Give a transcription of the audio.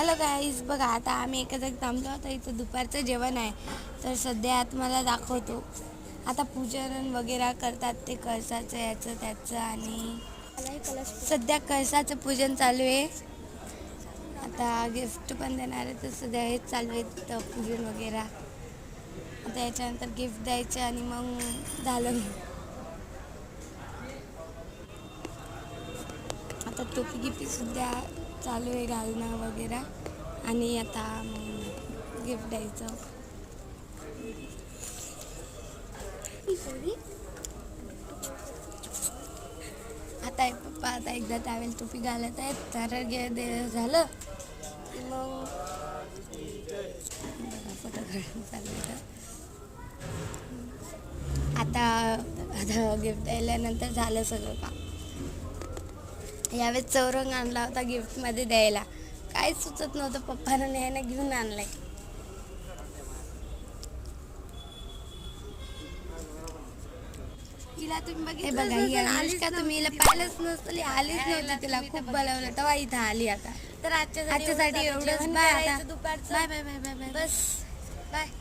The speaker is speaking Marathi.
हॅलो गाईज, बघा आता आम्ही एका जागी थांबलो आता इथं दुपारचं जेवण आहे. तर सध्या आत मला दाखवतो. आता पूजन वगैरे करतात ते कळसाचं याचं त्याचं, आणि सध्या कळसाचं पूजन चालू आहे. आता गिफ्ट पण देणार आहे, तर सध्या हेच चालू आहे तिथं पूजन वगैरे. आता याच्यानंतर गिफ्ट द्यायचं आणि मग झालं. आता टोपी गिफ्ट सुद्धा चालू आहे घालणं वगैरे, आणि आता मग गिफ्ट द्यायचं. आता आहे पप्पा आता एकदा त्यावेळेला टोपी घालत आहेत, तर झालं मग फोटो काढून चाललं. आता आता गिफ्ट द्यायल्यानंतर झालं सगळं काम. यावेळेस चौरंग आणला होता गिफ्टमध्ये द्यायला, काहीच सुचत नव्हतं, पप्पानं न्यायला घेऊन आणलाय. हिला तुम्ही हे बघा, ही अनुष्का तुम्ही हिला पाहिलंच नसतं, आलीच नव्हती, तिला खूप बोलावलं तेव्हा इथं आली. आता तर आजच्यासाठी एवढंच. बाय. आता दुपारचं bye bye bye bye bye. बस बाय.